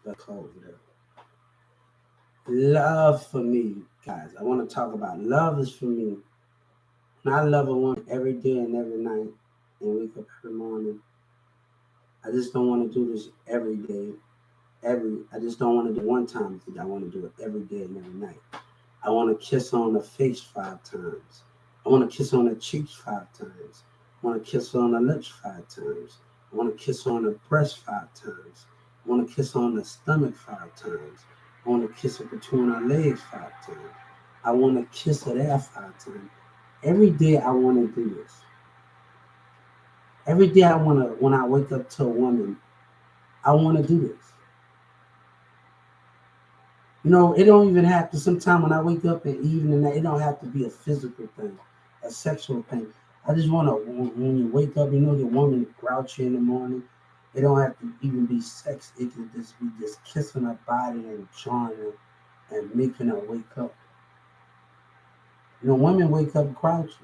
the close it up. Love for me, guys. I want to talk about love is for me. And I love a woman every day and every night and wake up every morning. I just don't want to do this every day. I just don't want to do one time. I want to do it every day and every night. I want to kiss her on the face 5 times. I want to kiss her on the cheeks 5 times. I want to kiss her on the lips 5 times. I want to kiss her on the breast 5 times. I want to kiss her on the stomach 5 times. I want to kiss her between her legs 5 times. I want to kiss her there 5 times. Every day I want to do this. Every day I want to, when I wake up to a woman, I want to do this. It don't even have to. Sometimes when I wake up in the evening, it don't have to be a physical thing, a sexual thing. I just want to, when you wake up, your woman grouchy in the morning. It don't have to even be sex. It can just be just kissing her body and enjoying her and making her wake up. Women wake up grouchy.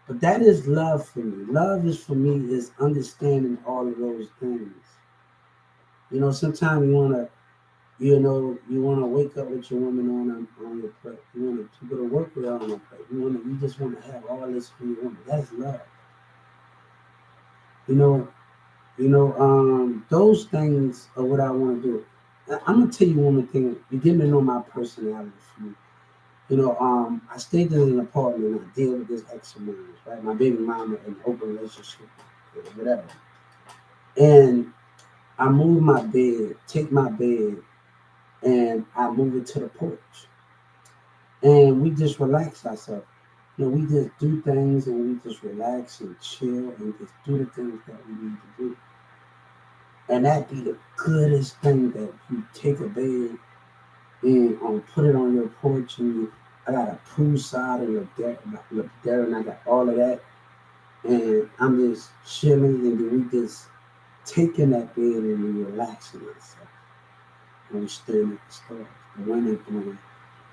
But that is love for me. Love is for me is understanding all of those things. Sometimes you want to wake up with your woman on your plate. You want to go to work with her on your plate. You just want to have all this for your woman. That's love. You know, those things are what I want to do. I'm gonna tell you one more thing. You get to know my personality for me. I stayed in an apartment. I deal with this ex of mine, right? My baby mama in an open relationship, whatever. And I move my bed, take my bed, and I move it to the porch. And we just relax ourselves. We just do things and we just relax and chill and just do the things that we need to do. And that be the goodest thing that you take a bed and put it on your porch and I got a poolside and up there and I got all of that. And I'm just chilling and then we just taking that bed and we relaxing ourselves. And we staring at the stars, the wind blowing.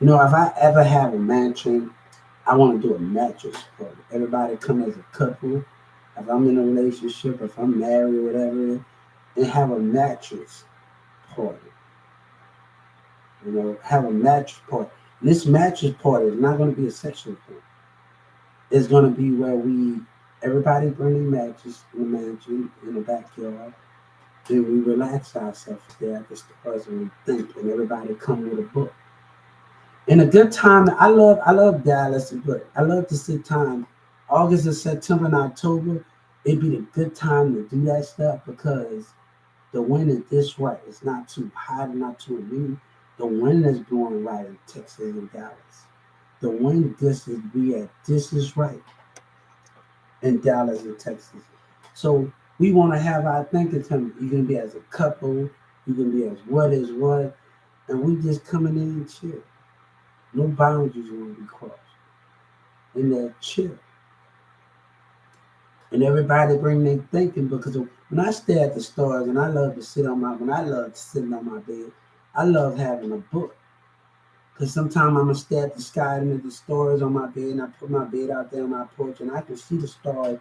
If I ever have a mansion, I want to do a mattress party. Everybody come as a couple. If I'm in a relationship, if I'm married, whatever, and have a mattress party. Have a mattress party. And this mattress party is not going to be a sexual thing. It's going to be where everybody bring a mattress in the mansion in the backyard, and we relax ourselves there at the stars and we think, and everybody come with a book. And a good time, I love Dallas, but I love to sit time. August and September and October, it'd be a good time to do that stuff because the wind is this right. It's not too hot, not too humid. The wind is blowing right in Texas and Dallas. The wind this is be at this is right in Dallas and Texas. So we want to have our thinking time. You can be as a couple, you can be as what is what, and we just coming in and chill. No boundaries will be crossed. And they're chill. And everybody bring their thinking because when I stare at the stars and I love to sit when I love sitting on my bed, I love having a book. Because sometimes I'm going to stare at the sky and at the stars on my bed and I put my bed out there on my porch and I can see the stars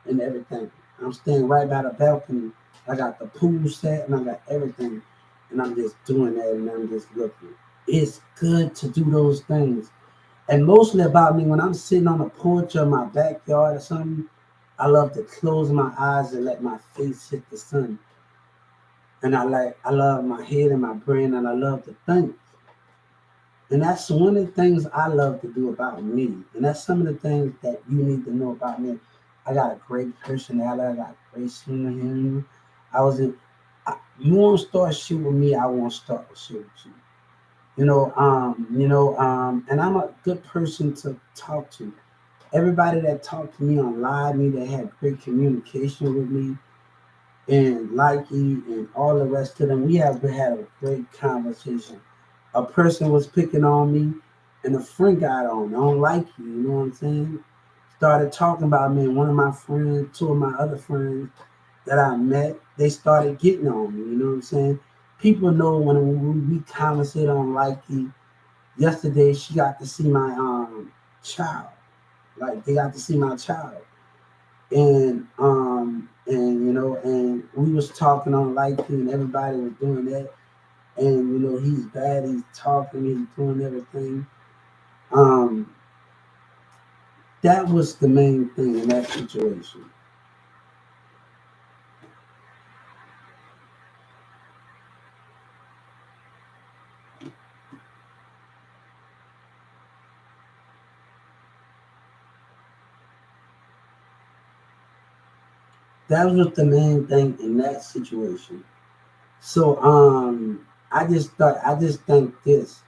and everything. I'm standing right by the balcony. I got the pool set and I got everything. And I'm just doing that and I'm just looking. It's good to do those things. And mostly about me, when I'm sitting on the porch or my backyard or something, I love to close my eyes and let my face hit the sun. And I love my head and my brain and I love to think. And that's one of the things I love to do about me. And that's some of the things that you need to know about me. I got a great personality. I got great humor. I was in. You won't start shit with me. I won't start shit with you. And I'm a good person to talk to. Everybody that talked to me on live, me that had great communication with me, and Likey and all the rest of them, we have had a great conversation. A person was picking on me, and a friend got on. I don't like you. You know what I'm saying? Started talking about me, and one of my friends, two of my other friends that I met, they started getting on me. You know what I'm saying? People know when we conversate on Likey. Yesterday, she got to see my child. Like they got to see my child, and we was talking on Likey, and everybody was doing that. and he's bad. He's talking. He's doing everything. Um, that was the main thing in that situation. That was the main thing in that situation. So I just think this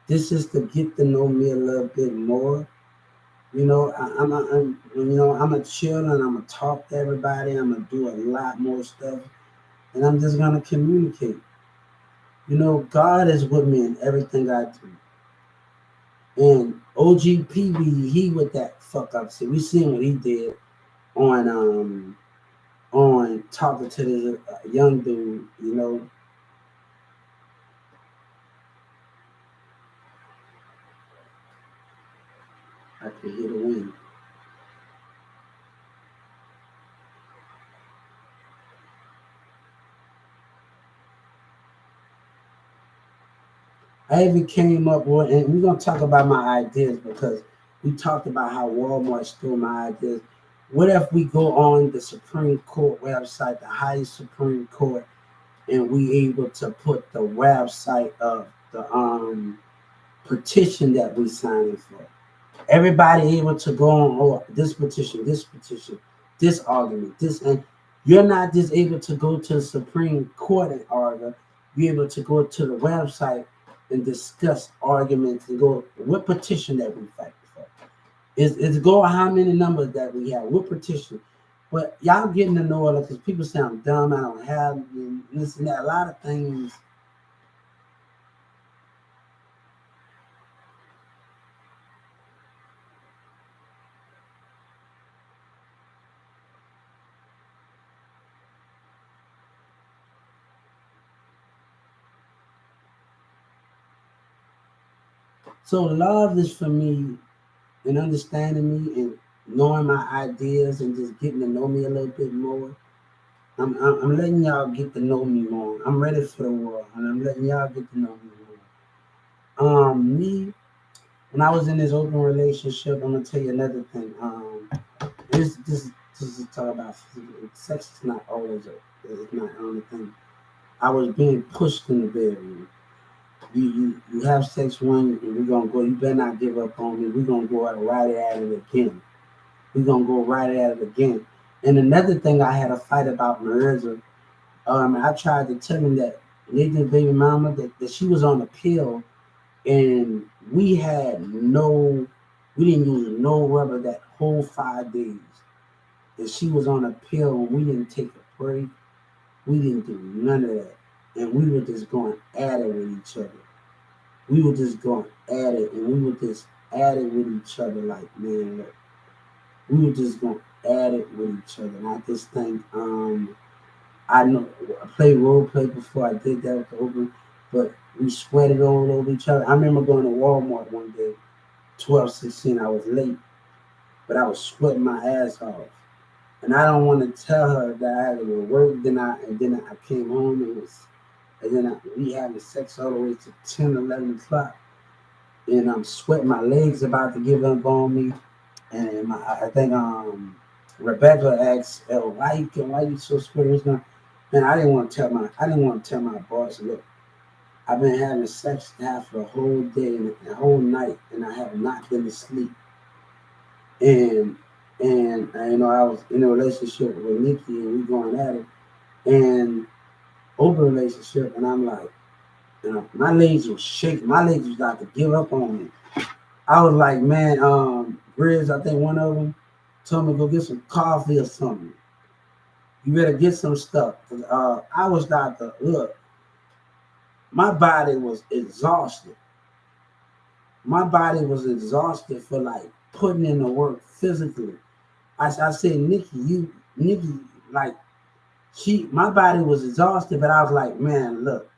is to get to know me a little bit more. I'm a chill and I'm gonna talk to everybody. I'm gonna do a lot more stuff, and I'm just gonna communicate. God is with me in everything I do. And OGPB, he with that fuck up. See, we seen what he did on talking to this young dude. I can hear the wind. I even came up with, and we're gonna talk about my ideas because we talked about how Walmart stole my ideas. What if we go on the Supreme Court website, the highest Supreme Court, and we able to put the website of the petition that we signed for? Everybody able to go on, oh, this petition, this argument, this, and you're not just able to go to the Supreme Court and argue. You're able to go to the website and discuss arguments and go what petition that we fight for. Is go how many numbers that we have, what petition. But y'all getting to know it because people say I'm dumb, I don't have this and that. A lot of things. So love is for me and understanding me and knowing my ideas and just getting to know me a little bit more. I'm letting y'all get to know me more. I'm ready for the world, and I'm letting y'all get to know me more. Me, when I was in this open relationship, I'm gonna tell you another thing. This is talk about physical. Sex is not always it's not the only thing. I was being pushed in the bedroom. You have sex one, and we're gonna go. You better not give up on me. We're gonna go out right at it again. We're gonna go right at it again. And another thing I had a fight about Marissa. I tried to tell him that Nathan's baby mama that she was on a pill, and we didn't use no rubber that whole 5 days. That she was on a pill, and we didn't take a break. We didn't do none of that, and we were just going at it with each other. We were just going at it, and we were just at it with each other. Like, man, look, we were just going at it with each other. And I just think I know I played role play before I did that with the open, but we sweated all over each other. I remember going to Walmart one day, 12:16. I was late, but I was sweating my ass off. And I don't want to tell her that I had to go to work. Then I came home and then we having sex all the way to 10, 11 o'clock. And I'm sweating, my legs about to give up on me. And I think Rebecca asked, "Oh, why you so scared?" Man, I didn't want to tell my boss, look, I've been having sex now for the whole day and the whole night, and I have not been to sleep. And I was in a relationship with Nikki, and we going at it, and open relationship, and I'm like, my legs was shaking, my legs was about to give up on me. I was like, man, Grizz, I think one of them told me to go get some coffee or something. You better get some stuff. I was not the look. My body was exhausted. My body was exhausted for like putting in the work physically. I said, Nikki, like my body was exhausted, but I was like, man, look,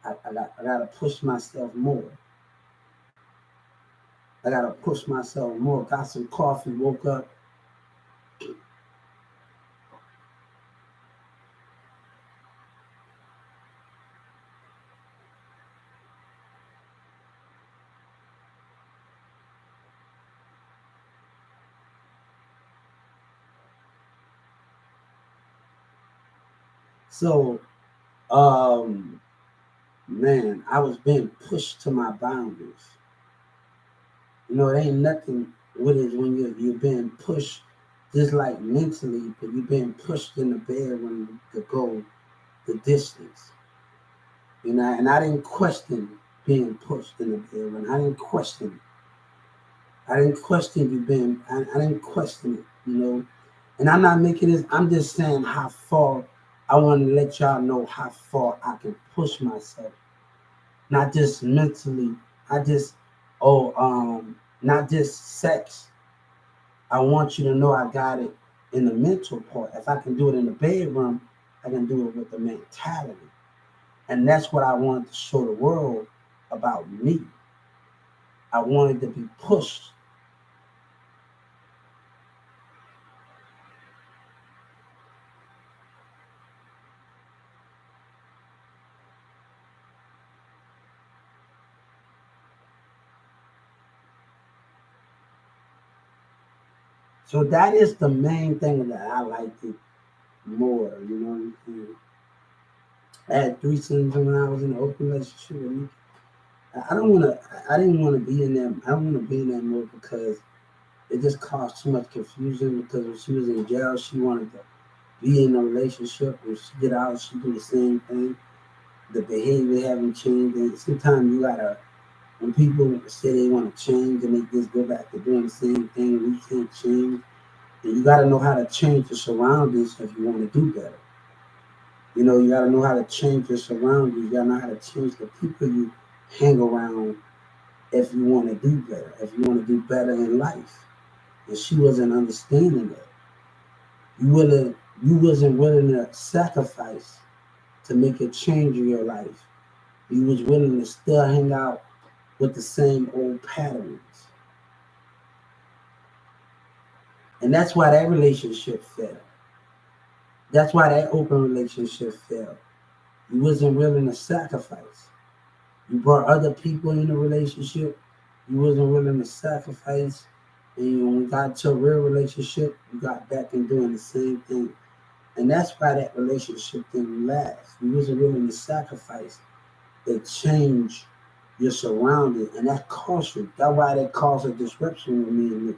I gotta push myself more. I gotta push myself more. Got some coffee, woke up. So, um, man, I was being pushed to my boundaries. It ain't nothing with it when you're being pushed, just like mentally, but you're being pushed in the bedroom to go the distance. And I didn't question being pushed in the bedroom. I didn't question it. I didn't question you being. I didn't question it. And I'm not making this. I'm just saying how far. I want to let y'all know how far I can push myself, not just mentally. I just not just sex. I want you to know I got it in the mental part. If I can do it in the bedroom, I can do it with the mentality. And that's what I wanted to show the world about me. I wanted to be pushed. So that is the main thing that I liked it more. You know what I'm saying? I had threesomes when I was in an open relationship with me. I don't want to. I didn't want to be in them. I don't want to be in that mode because it just caused too much confusion. Because when she was in jail, she wanted to be in a relationship. When she get out, she do the same thing. The behavior haven't changed, and sometimes you gotta. When people say they want to change and they just go back to doing the same thing, we can't change. And you gotta know how to change the surroundings if you want to do better. You gotta know how to change your surroundings. You gotta know how to change the people you hang around if you want to do better. If you want to do better in life. And she wasn't understanding that. You wasn't willing to sacrifice to make a change in your life. You was willing to still hang out with the same old patterns. And that's why that relationship failed. That's why that open relationship failed. You wasn't willing to sacrifice. You brought other people in the relationship. You wasn't willing to sacrifice. And when we got to a real relationship, you got back and doing the same thing. And that's why that relationship didn't last. You wasn't willing to sacrifice to change your surroundings. And that cost you. That's why that caused a disruption with me and Nick.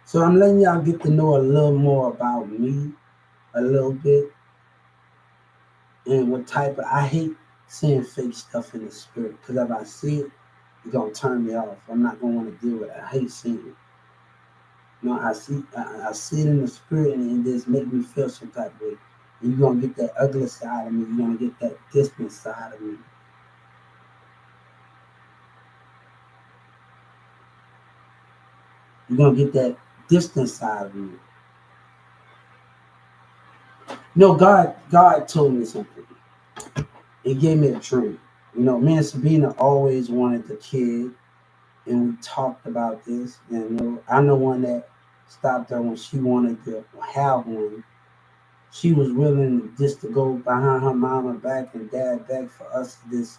So I'm letting y'all get to know a little more about me, a little bit, and what type of. I hate seeing fake stuff in the spirit because if I see it, it's gonna turn me off. I'm not gonna want to deal with it. I hate seeing it. I see it in the spirit, and it just make me feel some type of way. And you're gonna get that ugly side of me. You're gonna get that distant side of me. You're gonna get that distant side of me. God told me something. He gave me a dream. Me and Sabina always wanted a kid, and we talked about this. And I'm the one that stopped her when she wanted to have one. She was willing just to go behind her mama back and dad back for us to just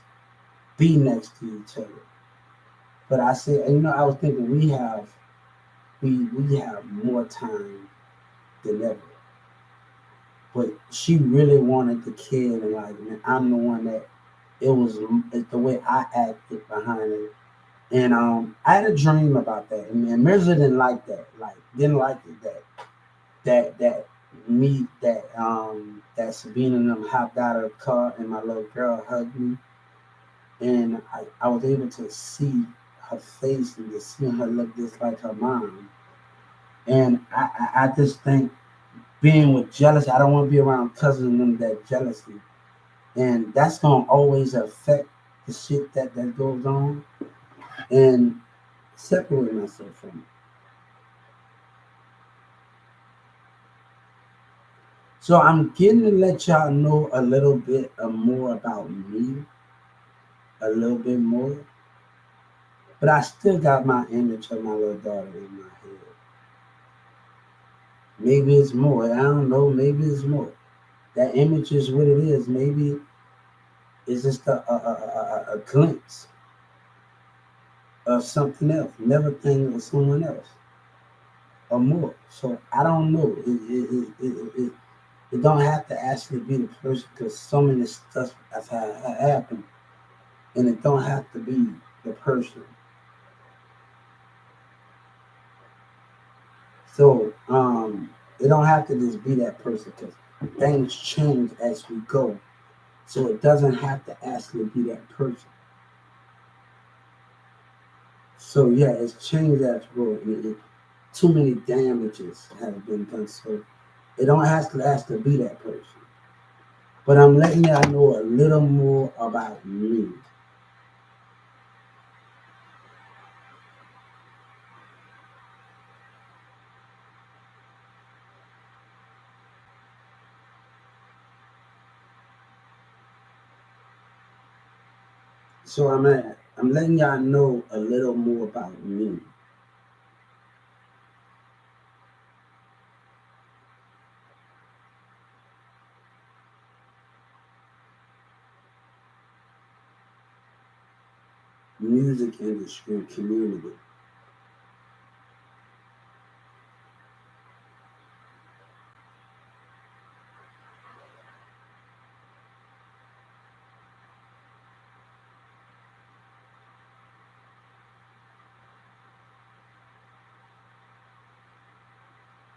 be next to each other. But I said, I was thinking we have more time than ever. But she really wanted the kid, and like, man, I'm the one that it's the way I acted behind it. And I had a dream about that, and Mirza didn't like that. Like, didn't like it that me that Sabina and them hopped out of the car and my little girl hugged me, and I was able to see her face and just seeing her look just like her mom. And I just think being with jealousy, I don't want to be around cousins and them that jealousy, and that's gonna always affect the shit that goes on, and separate myself from it. So I'm getting to let y'all know a little bit more about me, a little bit more, but I still got my image of my little daughter in my head. Maybe it's more. I don't know. Maybe it's more. That image is what it is. Maybe it's just a glimpse of something else, never think of someone else or more. So I don't know. It don't have to actually be the person because so many stuff has happened, and it don't have to be the person. So it don't have to just be that person because things change as we go. So it doesn't have to actually be that person. So yeah, it's changed as we go. Too many damages have been done. So it don't have to be that person. But I'm letting y'all know a little more about me. So I'm letting y'all know a little more about me. Music industry community.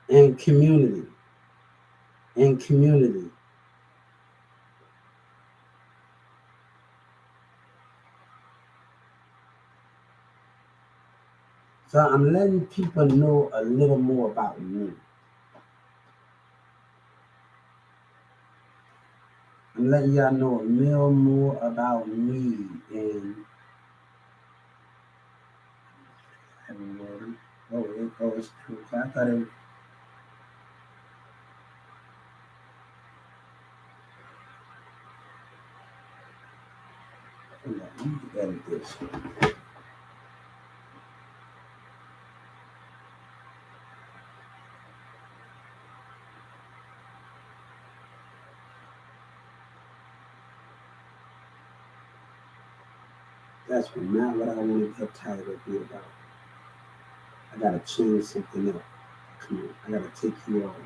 And community. And community. So I'm letting people know a little more about me. I'm letting y'all know a little more about me and it's true. I thought it. Hold on, let me edit this. That's not what I wanted that title to be about. I gotta change something up. Come on, I gotta take you off.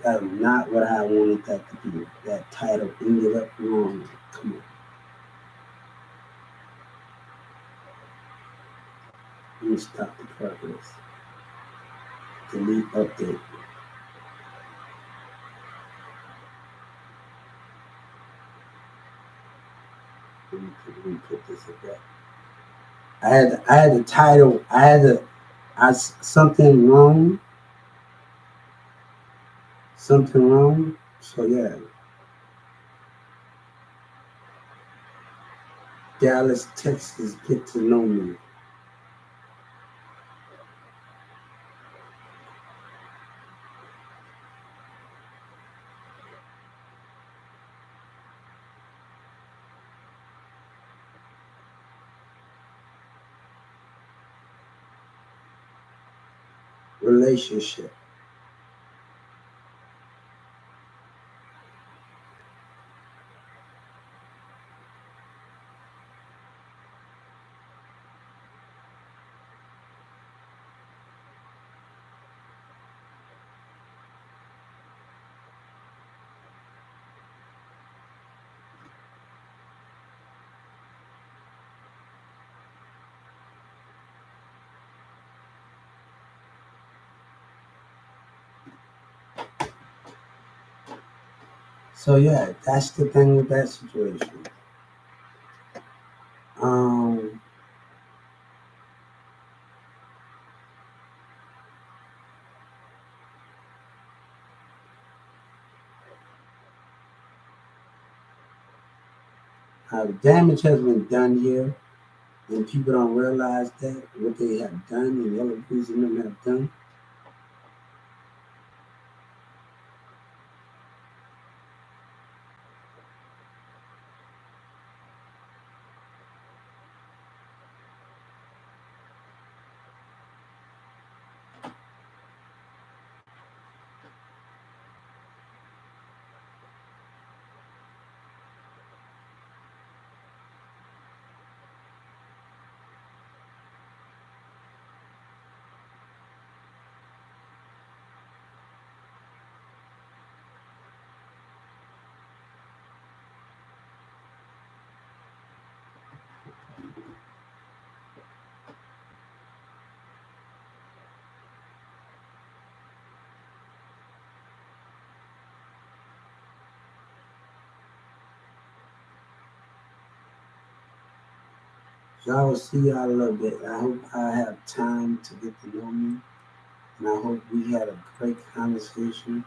That is not what I wanted that to be. That title ended up wrong. Come on, let me stop the progress. Delete update. Let me put this again. I had the title. Something wrong. Something wrong. So yeah, Dallas, Texas, get to know me. Relationship. So yeah, that's the thing with that situation. Um, damage has been done here, and people don't realize that what they have done and the other reason them have done. So I will see y'all a little bit. I hope I have time to get to know me, and I hope we had a great conversation.